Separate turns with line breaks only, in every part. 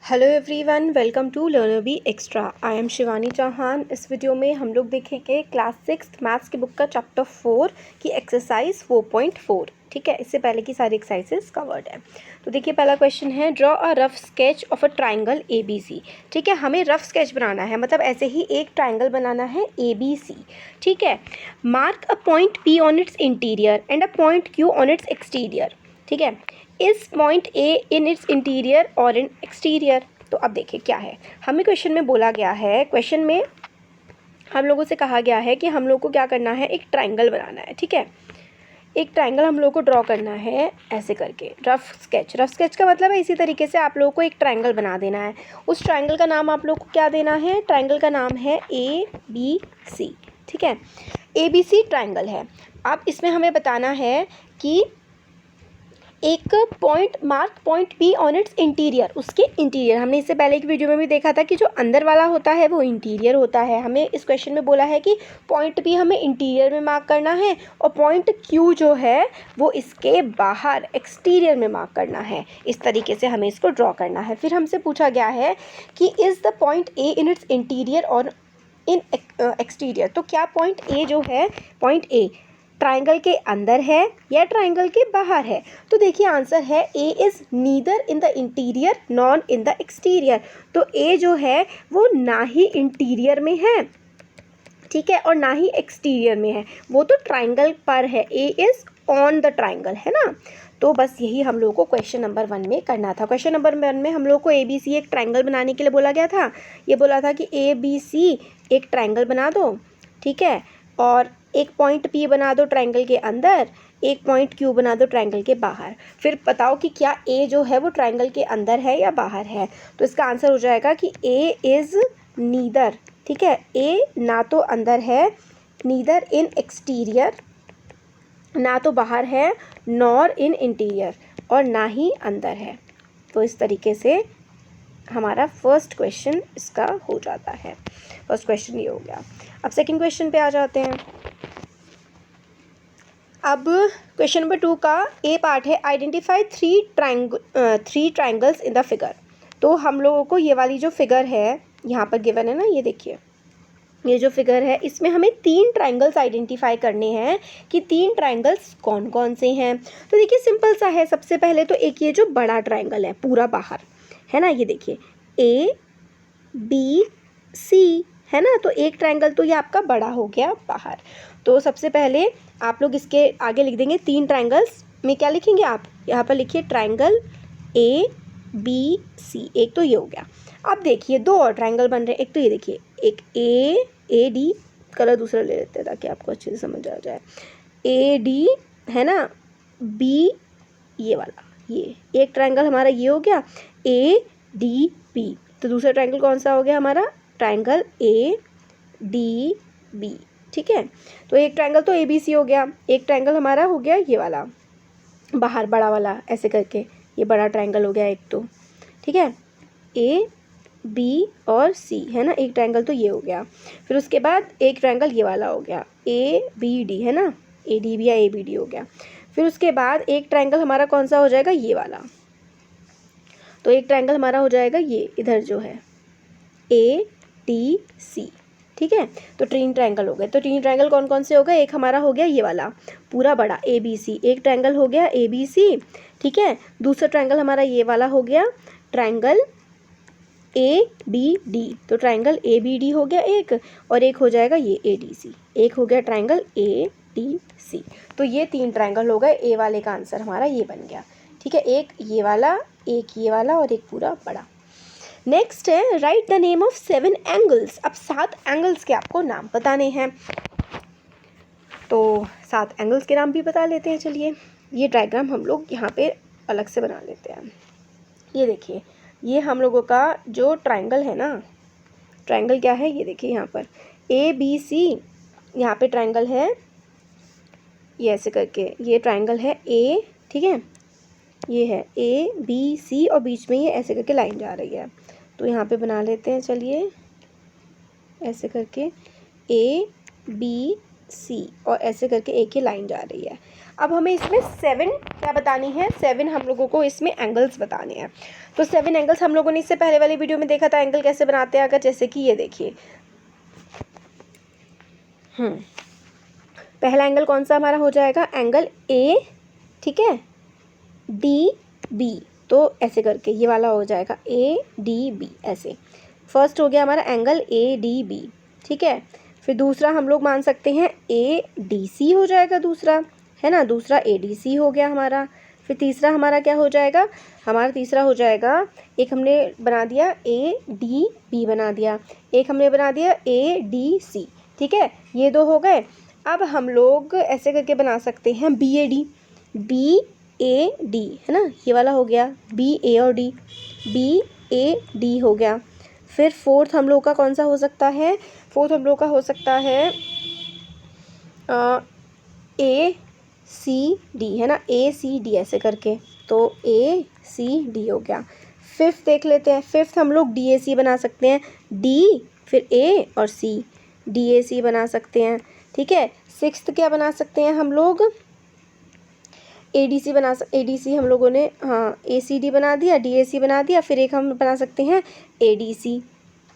Hello everyone, welcome to learner be extra. I am Shivani Chauhan. इस video में हम लोग देखेंगे क्लास 6 मैथ्स की बुक का चैप्टर 4 की एक्सरसाइज 4.4। ठीक है, इससे पहले की सारी एक्सरसाइजेस कवर्ड है। तो देखिए, पहला क्वेश्चन है draw a rough sketch of a triangle A B C. ठीक है, हमें रफ स्केच बनाना है, मतलब ऐसे ही एक ट्राइंगल बनाना है ए बी सी। ठीक है, mark a point P on its interior and a point Q on its exterior. ठीक है, इस point A in its interior और इन एक्सटीरियर। तो अब देखिए क्या है, हमें क्वेश्चन में बोला गया है, क्वेश्चन में हम लोगों से कहा गया है कि हम लोग को क्या करना है, एक ट्राइंगल बनाना है। ठीक है, एक ट्राइंगल हम लोग को ड्रॉ करना है ऐसे करके, रफ स्केच। रफ स्केच का मतलब है इसी तरीके से आप लोगों को एक ट्राइंगल बना देना है। उस ट्राइंगल का नाम आप लोग को क्या देना है, ट्राइंगल का नाम है ए बी सी। ठीक है, ए बी सी ट्राइंगल है। अब इसमें हमें बताना है कि एक point, mark point P on its interior, उसके इंटीरियर। हमने इससे पहले की वीडियो में भी देखा था कि जो अंदर वाला होता है वो इंटीरियर होता है। हमें इस क्वेश्चन में बोला है कि पॉइंट पी हमें इंटीरियर में मार्क करना है और पॉइंट क्यू जो है वो इसके बाहर एक्सटीरियर में मार्क करना है। इस तरीके से हमें इसको ड्रॉ करना है। फिर हमसे पूछा गया है कि is the point A in its interior और इन एक्सटीरियर। तो क्या पॉइंट ए जो है, पॉइंट ए ट्राइंगल के अंदर है या ट्राइंगल के बाहर है? तो देखिए आंसर है A is neither in the interior non in the exterior. तो ए जो है वो ना ही इंटीरियर में है, ठीक है, और ना ही एक्सटीरियर में है, वो तो ट्राइंगल पर है। A is on the triangle, है ना। तो बस यही हम लोग को क्वेश्चन नंबर 1 में करना था। क्वेश्चन नंबर 1 में हम लोग को ए बी सी एक ट्राइंगल बनाने के लिए बोला गया था। ये बोला था कि ए बी सी एक ट्राइंगल बना दो, ठीक है, और एक पॉइंट पी बना दो ट्राइंगल के अंदर, एक पॉइंट क्यू बना दो ट्राइंगल के बाहर। फिर बताओ कि क्या ए जो है वो ट्राइंगल के अंदर है या बाहर है। तो इसका आंसर हो जाएगा कि ए इज़ नीदर। ठीक है, ए ना तो अंदर है, नीदर इन एक्सटीरियर, ना तो बाहर है, नॉर इन इंटीरियर, और ना ही अंदर है। तो इस तरीके से हमारा फर्स्ट क्वेश्चन इसका हो जाता है। फर्स्ट क्वेश्चन ये हो गया। अब सेकंड क्वेश्चन पे आ जाते हैं। अब क्वेश्चन नंबर 2 का ए पार्ट है, identify three triangles in the figure. तो हम लोगों को ये वाली जो फिगर है यहाँ पर गिवन है ना, ये देखिए, ये जो फिगर है इसमें हमें 3 ट्राइंगल्स आइडेंटिफाई करने हैं कि 3 ट्राइंगल्स कौन कौन से हैं। तो देखिए सिंपल सा है। सबसे पहले तो एक ये जो बड़ा ट्राइंगल है पूरा बाहर, है ना, ये देखिए ए बी सी, है ना। तो एक ट्राइंगल तो ये आपका बड़ा हो गया बाहर। तो सबसे पहले आप लोग इसके आगे लिख देंगे 3 ट्राइंगल्स में क्या लिखेंगे आप, यहाँ पर लिखिए ट्राइंगल ए बी सी। एक तो ये हो गया। अब देखिए 2 और ट्राइंगल बन रहे हैं। एक तो ये देखिए, एक ए डी, कलर दूसरा ले लेते हैं ताकि आपको अच्छे से समझ आ जाए। ए डी, है ना, बी ये वाला, ये एक ट्राइंगल हमारा ये हो गया ए डी बी। तो दूसरा ट्राइंगल कौन सा हो गया हमारा, ट्राइंगल ए डी बी। ठीक है, तो एक ट्राइंगल तो ए बी सी हो गया। एक ट्राइंगल हमारा हो गया ये वाला बाहर बड़ा वाला, ऐसे करके ये बड़ा ट्राइंगल हो गया एक तो। ठीक है, ए बी और सी, है ना, एक ट्राइंगल तो ये हो गया। फिर उसके बाद एक ट्राइंगल ये वाला हो गया ए बी डी, है ना, ए डी बी या ए बी डी हो गया। फिर उसके बाद एक ट्राइंगल हमारा कौन सा हो जाएगा, ये वाला। तो एक ट्राइंगल हमारा हो जाएगा ये इधर जो है ए टी सी। ठीक है, तो 3 ट्राइंगल हो गए। तो 3 ट्राइंगल कौन कौन से हो गए, एक हमारा हो गया ये वाला पूरा बड़ा ए बी सी, एक ट्राइंगल हो गया ए बी सी। ठीक है, दूसरा ट्राइंगल हमारा ये वाला हो गया ट्राइंगल ए बी डी। तो ट्राइंगल ए बी डी हो गया एक, और एक हो जाएगा ये ए डी सी। एक हो गया ट्राइंगल ए डी सी। तो ये 3 ट्राइंगल हो गए। ए वाले का आंसर हमारा ये बन गया। ठीक है, एक ये वाला, एक ये वाला और एक पूरा बड़ा। नेक्स्ट है, right the name of 7 angles. अब 7 एंगल्स के आपको नाम बताने हैं। तो 7 एंगल्स के नाम भी बता लेते हैं। चलिए, ये डायग्राम हम लोग यहाँ पे अलग से बना लेते हैं। ये देखिए, ये हम लोगों का जो ट्राइंगल है ना, ट्राइंगल क्या है, ये देखिए यहाँ पर ए बी सी, यहाँ पे ट्राइंगल है ये ऐसे करके, ये ट्राइंगल है ए, ठीक है, ये है ए बी सी और बीच में ये ऐसे करके लाइन जा रही है। तो यहाँ पे बना लेते हैं, चलिए, ऐसे करके ए बी सी और ऐसे करके एक ही लाइन जा रही है। अब हमें इसमें 7 क्या बतानी है, 7 हम लोगों को इसमें एंगल्स बताने हैं। तो 7 एंगल्स हम लोगों ने इससे पहले वाली वीडियो में देखा था एंगल कैसे बनाते हैं। अगर जैसे कि ये देखिए, पहला एंगल कौन सा हमारा हो जाएगा, एंगल ए, ठीक है, डी बी। तो ऐसे करके ये वाला हो जाएगा ए डी बी, ऐसे फर्स्ट हो गया हमारा एंगल ए डी बी, ठीक है। फिर दूसरा हम लोग मान सकते हैं ए डी सी हो जाएगा दूसरा, है ना, दूसरा ए डी सी हो गया हमारा। फिर तीसरा हमारा क्या हो जाएगा, हमारा तीसरा हो जाएगा, एक हमने बना दिया ए डी बी बना दिया, एक हमने बना दिया ए डी सी, ठीक है, ये 2 हो गए। अब हम लोग ऐसे करके बना सकते हैं B A D, B A D, है ना, ये वाला हो गया बी ए और डी, बी ए डी हो गया। फिर फोर्थ हम लोग का कौन सा हो सकता है, फोर्थ हम लोग का हो सकता है ए सी डी, है ना, ए सी डी ऐसे करके, तो ए सी डी हो गया। फिफ्थ देख लेते हैं, फिफ्थ हम लोग डी ए सी बना सकते हैं, डी फिर ए और सी, डी ए सी बना सकते हैं, ठीक है। सिक्स्थ क्या बना सकते हैं हम लोग, A D C A D C हम लोगों ने, हाँ, ए सी डी बना दिया, डी ए सी बना दिया, फिर एक हम बना सकते हैं ए डी सी,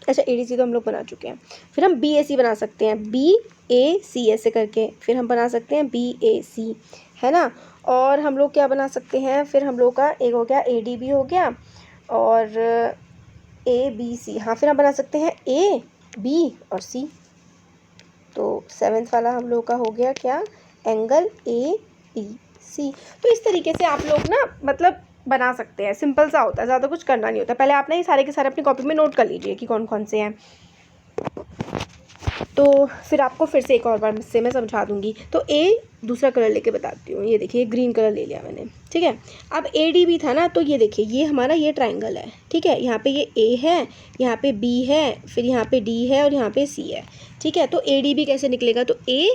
अच्छा ए डी सी तो हम लोग बना चुके हैं। फिर हम बी ए सी बना सकते हैं, बी ए सी ऐसे करके, फिर हम बना सकते हैं बी ए सी, है ना। और हम लोग क्या बना सकते हैं, फिर हम लोग का एक हो गया ए डी बी हो गया और ए बी सी, हाँ, फिर हम बना सकते हैं ए बी और सी। तो 7th वाला हम लोग का हो गया क्या, एंगल ए बी सी। तो इस तरीके से आप लोग ना मतलब बना सकते हैं, सिंपल सा होता है, ज़्यादा कुछ करना नहीं होता। पहले आप ना ये सारे के सारे अपनी कॉपी में नोट कर लीजिए कि कौन कौन से हैं, तो फिर आपको फिर से एक और बार से मैं समझा दूंगी। तो ए दूसरा कलर लेके बताती हूँ, ये देखिए ग्रीन कलर ले लिया मैंने, ठीक है। अब ए डी बी था ना, तो ये देखिए ये हमारा ये ट्राइंगल है, ठीक है, यहाँ पे ये ए है, यहाँ पे बी है, फिर यहाँ पे डी है और यहाँ पे सी है, ठीक है। तो ए डी बी कैसे निकलेगा, तो ए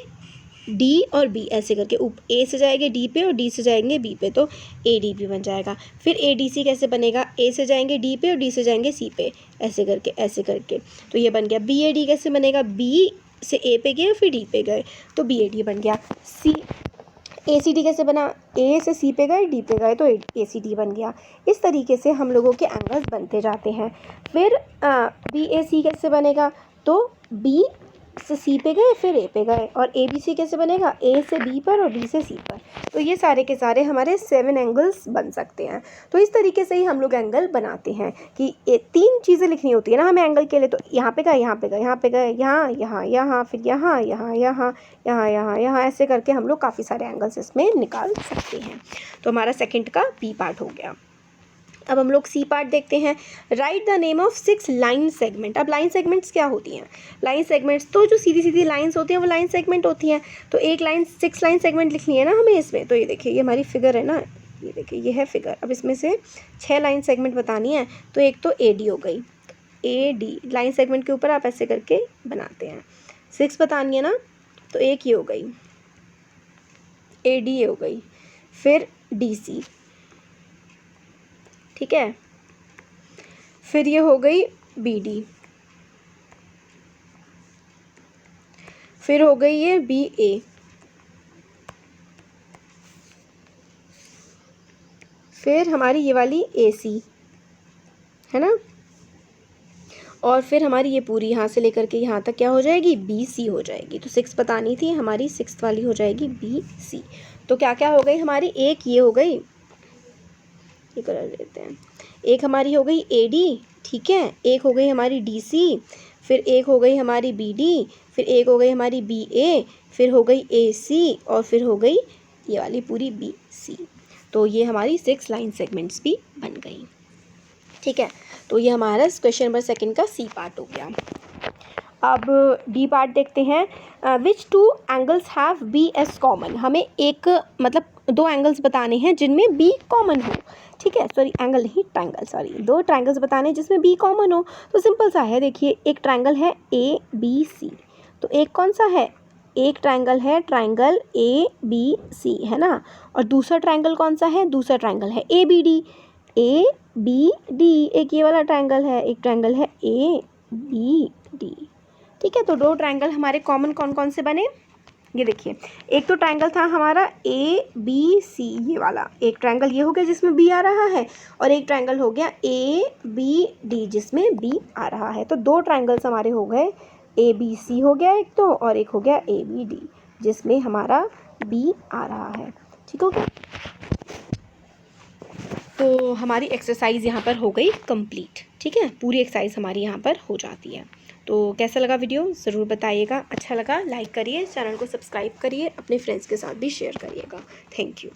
डी और बी ऐसे करके ए से जाएंगे डी पे और डी से जाएंगे बी पे, तो ए डी बी बन जाएगा। फिर ए डी सी कैसे बनेगा, ए से जाएंगे डी पे और डी से जाएंगे सी पे, ऐसे करके, तो ये बन गया। बी ए डी कैसे बनेगा, बी से ए पे गए फिर डी पे गए, तो बी ए डी बन गया। सी ए सी डी कैसे बना, ए से सी पे गए डी पे गए, तो ए सी डी बन गया। इस तरीके से हम लोगों के एंगल्स बनते जाते हैं। फिर बी ए सी कैसे बनेगा, तो बी से सी पे गए फिर ए पे गए, और ए बी सी कैसे बनेगा, ए से बी पर और बी से सी पर। तो ये सारे के सारे हमारे 7 एंगल्स बन सकते हैं। तो इस तरीके से ही हम लोग एंगल बनाते हैं कि 3 चीज़ें लिखनी होती है ना हमें एंगल के लिए। तो यहाँ पे गए, यहाँ पे गए, यहाँ पे गए, यहाँ यहाँ यहाँ, फिर यहाँ यहाँ यहाँ यहाँ यहाँ यहाँ, ऐसे करके हम लोग काफ़ी सारे एंगल्स इसमें निकाल सकते हैं। तो हमारा सेकेंड का बी पार्ट हो गया। अब हम लोग सी पार्ट देखते हैं। Right the name of 6 line segment. अब लाइन सेगमेंट्स क्या होती हैं, लाइन सेगमेंट्स तो जो सीधी सीधी लाइंस होती हैं वो लाइन सेगमेंट होती हैं। तो 6 लाइन सेगमेंट लिखनी है ना हमें इसमें। तो ये देखिए ये हमारी फिगर है ना, ये देखिए ये है फिगर। अब इसमें से 6 लाइन सेगमेंट बतानी है। तो एक तो ए डी हो गई, ए डी लाइन सेगमेंट के ऊपर आप ऐसे करके बनाते हैं। 6 बतानी है ना, तो एक ये हो गई ए डी, ये हो गई, फिर डी सी, ठीक है, फिर ये हो गई बी डी, फिर हो गई ये बी ए, फिर हमारी ये वाली ए सी, है ना, और फिर हमारी ये पूरी यहाँ से लेकर के यहाँ तक क्या हो जाएगी, बी सी हो जाएगी। तो 6 बतानी थी, हमारी 6th वाली हो जाएगी बी सी। तो क्या क्या हो गई हमारी, एक ये हो गई, ये कलर लेते हैं, एक हमारी हो गई ए डी, ठीक है, एक हो गई हमारी डी सी, फिर एक हो गई हमारी बी डी, फिर एक हो गई हमारी बी ए, फिर हो गई ए सी, और फिर हो गई ये वाली पूरी बी सी। तो ये हमारी 6 लाइन सेगमेंट्स भी बन गई, ठीक है। तो ये हमारा क्वेश्चन नंबर 2 का सी पार्ट हो गया। अब डी पार्ट देखते हैं। Which 2 angles have B as common. हमें एक मतलब 2 एंगल्स बताने हैं जिनमें बी कॉमन हो, ठीक है, सॉरी एंगल नहीं ट्रायंगल, सॉरी 2 ट्रायंगल्स बताने हैं जिसमें बी कॉमन हो। तो सिंपल सा है, देखिए एक ट्रायंगल है ए बी सी, तो एक कौन सा है, एक ट्रायंगल है ट्रायंगल ए बी सी, है ना, और दूसरा ट्रायंगल कौन सा है, दूसरा ट्रायंगल है A B D, A B D, एक ये वाला ट्रायंगल है, एक ट्रायंगल है ए बी डी, ठीक है। तो 2 ट्रायंगल हमारे कॉमन कौन कौन से बने, ये देखिए, एक तो ट्रायंगल था हमारा ABC, ये वाला एक ट्रायंगल ये हो गया जिसमें B आ रहा है, और एक ट्रायंगल हो गया ABD जिसमें B आ रहा है। तो दो ट्रायंगल्स हमारे हो गए, ABC हो गया एक तो, और एक हो गया ABD जिसमें हमारा B आ रहा है। ठीक हो गया। तो हमारी एक्सरसाइज यहाँ पर हो गई कंप्लीट। ठीक है, पूरी एक्सरसाइज हमारी यहाँ पर हो जाती है। तो कैसा लगा वीडियो ज़रूर बताइएगा, अच्छा लगा लाइक करिए, चैनल को सब्सक्राइब करिए, अपने फ्रेंड्स के साथ भी शेयर करिएगा। Thank you.